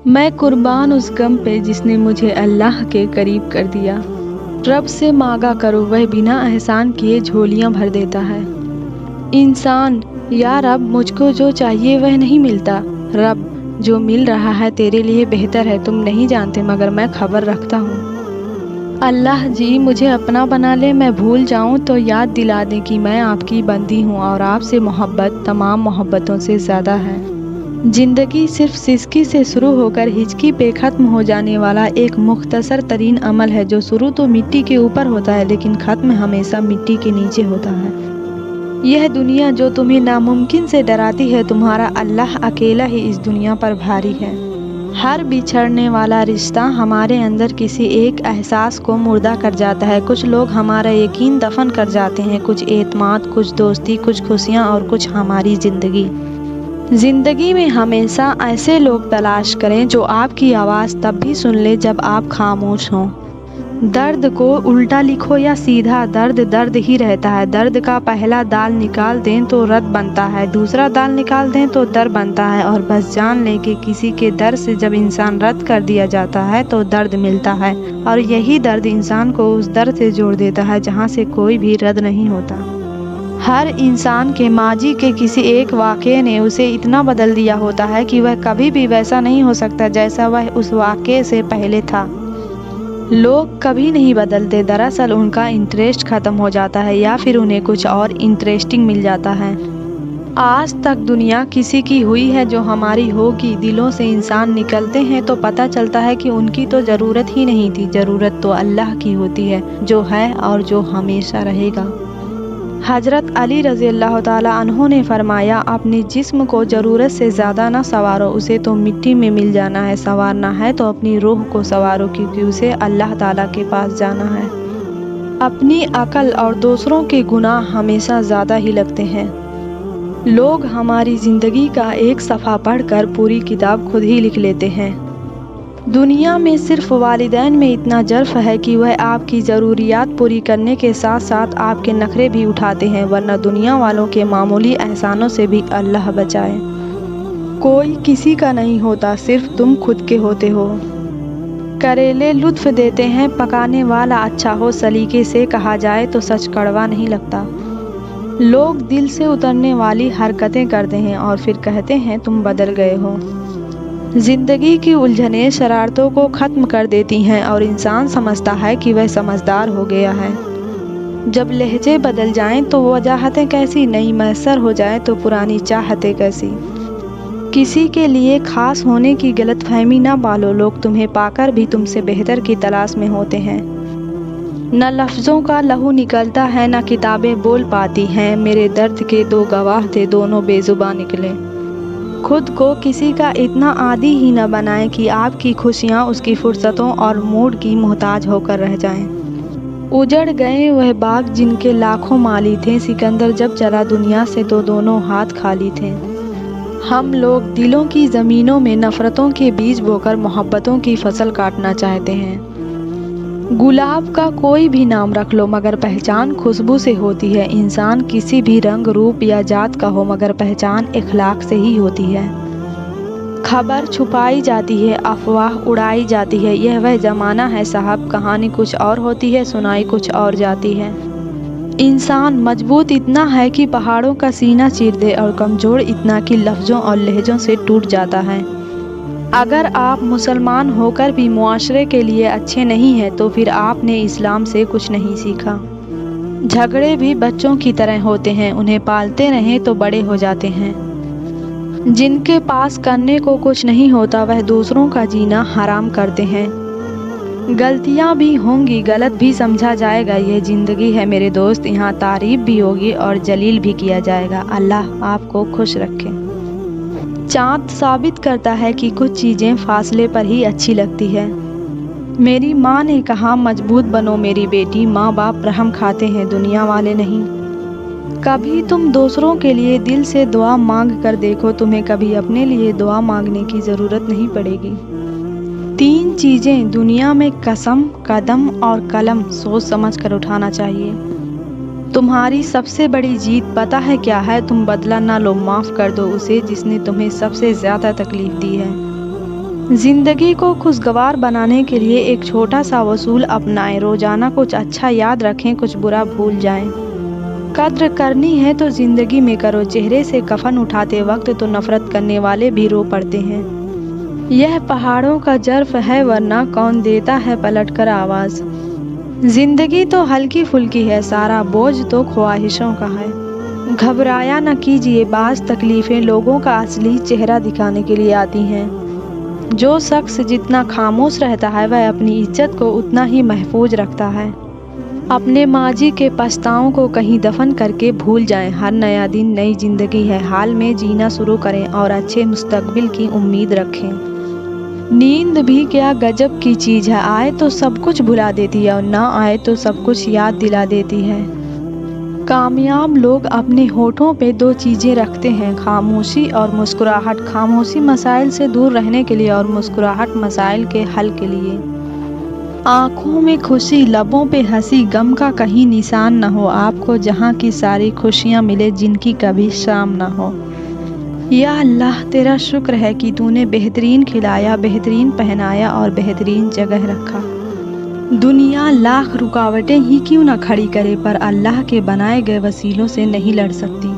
میں قربان اس غم پہ جس نے مجھے اللہ کے قریب کر دیا۔ رب سے مانگا کرو، وہ بنا احسان کیے جھولیاں بھر دیتا ہے۔ انسان: یا رب مجھ کو جو چاہیے وہ نہیں ملتا۔ رب: جو مل رہا ہے تیرے لیے بہتر ہے، تم نہیں جانتے مگر میں خبر رکھتا ہوں۔ اللہ: جی مجھے اپنا بنا لے، میں بھول جاؤں تو یاد دلا دیں کہ میں آپ کی بندی ہوں اور آپ سے محبت تمام محبتوں سے زیادہ ہے۔ زندگی صرف سسکی سے شروع ہو کر ہچکی پہ ختم ہو جانے والا ایک مختصر ترین عمل ہے جو شروع تو مٹی کے اوپر ہوتا ہے لیکن ختم ہمیشہ مٹی کے نیچے ہوتا ہے۔ یہ دنیا جو تمہیں ناممکن سے ڈراتی ہے، تمہارا اللہ اکیلا ہی اس دنیا پر بھاری ہے۔ ہر بچھڑنے والا رشتہ ہمارے اندر کسی ایک احساس کو مردہ کر جاتا ہے۔ کچھ لوگ ہمارا یقین دفن کر جاتے ہیں، کچھ اعتماد، کچھ دوستی، کچھ خوشیاں اور کچھ ہماری زندگی۔ زندگی میں ہمیشہ ایسے لوگ تلاش کریں جو آپ کی آواز تب بھی سن لے جب آپ خاموش ہوں۔ درد کو الٹا لکھو یا سیدھا، درد درد ہی رہتا ہے۔ درد کا پہلا دال نکال دیں تو رد بنتا ہے، دوسرا دال نکال دیں تو در بنتا ہے، اور بس جان لیں کہ کسی کے در سے جب انسان رد کر دیا جاتا ہے تو درد ملتا ہے، اور یہی درد انسان کو اس در سے جوڑ دیتا ہے جہاں سے کوئی بھی رد نہیں ہوتا۔ ہر انسان کے ماضی کے کسی ایک واقعے نے اسے اتنا بدل دیا ہوتا ہے کہ وہ کبھی بھی ویسا نہیں ہو سکتا جیسا وہ اس واقعے سے پہلے تھا۔ لوگ کبھی نہیں بدلتے، دراصل ان کا انٹرسٹ ختم ہو جاتا ہے یا پھر انہیں کچھ اور انٹرسٹنگ مل جاتا ہے۔ آج تک دنیا کسی کی ہوئی ہے جو ہماری ہوگی۔ دلوں سے انسان نکلتے ہیں تو پتہ چلتا ہے کہ ان کی تو ضرورت ہی نہیں تھی۔ ضرورت تو اللہ کی ہوتی ہے، جو ہے اور جو ہمیشہ رہے گا۔ حضرت علی رضی اللہ تعالیٰ عنہ نے فرمایا: اپنے جسم کو ضرورت سے زیادہ نہ سنوارو، اسے تو مٹی میں مل جانا ہے۔ سنوارنا ہے تو اپنی روح کو سنوارو، کیونکہ اسے اللہ تعالیٰ کے پاس جانا ہے۔ اپنی عقل اور دوسروں کے گناہ ہمیشہ زیادہ ہی لگتے ہیں۔ لوگ ہماری زندگی کا ایک صفحہ پڑھ کر پوری کتاب خود ہی لکھ لیتے ہیں۔ دنیا میں صرف والدین میں اتنا ظرف ہے کہ وہ آپ کی ضروریات پوری کرنے کے ساتھ ساتھ آپ کے نخرے بھی اٹھاتے ہیں، ورنہ دنیا والوں کے معمولی احسانوں سے بھی اللہ بچائے۔ کوئی کسی کا نہیں ہوتا، صرف تم خود کے ہوتے ہو۔ کریلے لطف دیتے ہیں، پکانے والا اچھا ہو، سلیقے سے کہا جائے تو سچ کڑوا نہیں لگتا۔ لوگ دل سے اترنے والی حرکتیں کرتے ہیں اور پھر کہتے ہیں تم بدل گئے ہو۔ زندگی کی الجھنیں شرارتوں کو ختم کر دیتی ہیں اور انسان سمجھتا ہے کہ وہ سمجھدار ہو گیا ہے۔ جب لہجے بدل جائیں تو وجاہتیں کیسی، نئی میسر ہو جائیں تو پرانی چاہتیں کیسی۔ کسی کے لیے خاص ہونے کی غلط فہمی نہ پالو، لوگ تمہیں پا کر بھی تم سے بہتر کی تلاش میں ہوتے ہیں۔ نہ لفظوں کا لہو نکلتا ہے، نہ کتابیں بول پاتی ہیں۔ میرے درد کے دو گواہ تھے، دونوں بے زباں نکلے۔ خود کو کسی کا اتنا عادی ہی نہ بنائیں کہ آپ کی خوشیاں اس کی فرصتوں اور موڈ کی محتاج ہو کر رہ جائیں۔ اجڑ گئے وہ باغ جن کے لاکھوں مالی تھے، سکندر جب چلا دنیا سے تو دونوں ہاتھ خالی تھے۔ ہم لوگ دلوں کی زمینوں میں نفرتوں کے بیج بو کر محبتوں کی فصل کاٹنا چاہتے ہیں۔ گلاب کا کوئی بھی نام رکھ لو مگر پہچان خوشبو سے ہوتی ہے۔ انسان کسی بھی رنگ، روپ یا ذات کا ہو مگر پہچان اخلاق سے ہی ہوتی ہے۔ خبر چھپائی جاتی ہے، افواہ اڑائی جاتی ہے، یہ وہ زمانہ ہے صاحب، کہانی کچھ اور ہوتی ہے، سنائی کچھ اور جاتی ہے۔ انسان مضبوط اتنا ہے کہ پہاڑوں کا سینہ چیر دے اور کمزور اتنا کہ لفظوں اور لہجوں سے ٹوٹ جاتا ہے۔ اگر آپ مسلمان ہو کر بھی معاشرے کے لیے اچھے نہیں ہیں تو پھر آپ نے اسلام سے کچھ نہیں سیکھا۔ جھگڑے بھی بچوں کی طرح ہوتے ہیں، انہیں پالتے رہیں تو بڑے ہو جاتے ہیں۔ جن کے پاس کرنے کو کچھ نہیں ہوتا وہ دوسروں کا جینا حرام کرتے ہیں۔ غلطیاں بھی ہوں گی، غلط بھی سمجھا جائے گا، یہ زندگی ہے میرے دوست، یہاں تعریف بھی ہوگی اور جلیل بھی کیا جائے گا۔ اللہ آپ کو خوش رکھے۔ چاند ثابت کرتا ہے کہ کچھ چیزیں فاصلے پر ہی اچھی لگتی ہے۔ میری ماں نے کہا مضبوط بنو میری بیٹی، ماں باپ رحم کھاتے ہیں، دنیا والے نہیں۔ کبھی تم دوسروں کے لیے دل سے دعا مانگ کر دیکھو، تمہیں کبھی اپنے لیے دعا مانگنے کی ضرورت نہیں پڑے گی۔ 3 چیزیں دنیا میں: قسم، قدم اور قلم، سوچ سمجھ کر اٹھانا چاہیے۔ تمہاری سب سے بڑی جیت پتہ ہے کیا ہے؟ تم بدلہ نہ لو، معاف کر دو اسے جس نے تمہیں سب سے زیادہ تکلیف دی ہے۔ زندگی کو خوشگوار بنانے کے لیے ایک چھوٹا سا اصول اپنائیں، روزانہ کچھ اچھا یاد رکھیں، کچھ برا بھول جائیں۔ قدر کرنی ہے تو زندگی میں کرو، چہرے سے کفن اٹھاتے وقت تو نفرت کرنے والے بھی رو پڑتے ہیں۔ یہ پہاڑوں کا جرف ہے ورنہ کون دیتا ہے پلٹ کر آواز۔ زندگی تو ہلکی پھلکی ہے، سارا بوجھ تو خواہشوں کا ہے۔ گھبرایا نہ کیجیے، بعض تکلیفیں لوگوں کا اصلی چہرہ دکھانے کے لیے آتی ہیں۔ جو شخص جتنا خاموش رہتا ہے وہ اپنی عزت کو اتنا ہی محفوظ رکھتا ہے۔ اپنے ماضی کے پچھتاؤں کو کہیں دفن کر کے بھول جائیں۔ ہر نیا دن نئی زندگی ہے، حال میں جینا شروع کریں اور اچھے مستقبل کی امید رکھیں۔ نیند بھی کیا گجب کی چیز ہے، آئے تو سب کچھ بھلا دیتی ہے اور نہ آئے تو سب کچھ یاد دلا دیتی ہے۔ کامیاب لوگ اپنے ہونٹوں پہ دو چیزیں رکھتے ہیں، خاموشی اور مسکراہٹ۔ خاموشی مسائل سے دور رہنے کے لیے اور مسکراہٹ مسائل کے حل کے لیے۔ آنکھوں میں خوشی، لبوں پہ ہنسی، غم کا کہیں نشان نہ ہو۔ آپ کو جہاں کی ساری خوشیاں ملے جن کی کبھی شام نہ ہو۔ یا اللہ تیرا شکر ہے کہ تو نے بہترین کھلایا، بہترین پہنایا اور بہترین جگہ رکھا۔ دنیا لاکھ رکاوٹیں ہی کیوں نہ کھڑی کرے پر اللہ کے بنائے گئے وسیلوں سے نہیں لڑ سکتی۔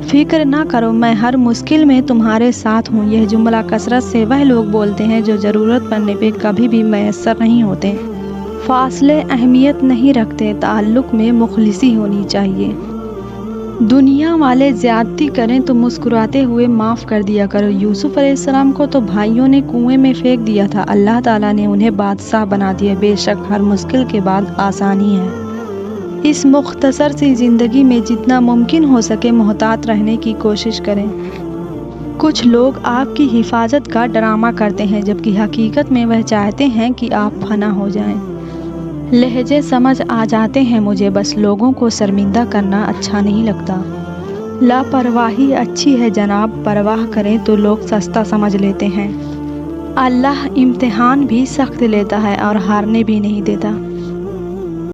فکر نہ کرو، میں ہر مشکل میں تمہارے ساتھ ہوں۔ یہ جملہ کثرت سے وہ لوگ بولتے ہیں جو ضرورت پڑنے پہ کبھی بھی میسر نہیں ہوتے۔ فاصلے اہمیت نہیں رکھتے، تعلق میں مخلصی ہونی چاہیے۔ دنیا والے زیادتی کریں تو مسکراتے ہوئے معاف کر دیا کرو۔ یوسف علیہ السلام کو تو بھائیوں نے کنویں میں پھینک دیا تھا، اللہ تعالیٰ نے انہیں بادشاہ بنا دیا۔ بے شک ہر مشکل کے بعد آسانی ہے۔ اس مختصر سی زندگی میں جتنا ممکن ہو سکے محتاط رہنے کی کوشش کریں۔ کچھ لوگ آپ کی حفاظت کا ڈرامہ کرتے ہیں جبکہ حقیقت میں وہ چاہتے ہیں کہ آپ فنا ہو جائیں۔ لہجے سمجھ آ جاتے ہیں مجھے، بس لوگوں کو شرمندہ کرنا اچھا نہیں لگتا۔ لاپرواہی اچھی ہے جناب، پرواہ کریں تو لوگ سستا سمجھ لیتے ہیں۔ اللہ امتحان بھی سخت لیتا ہے اور ہارنے بھی نہیں دیتا۔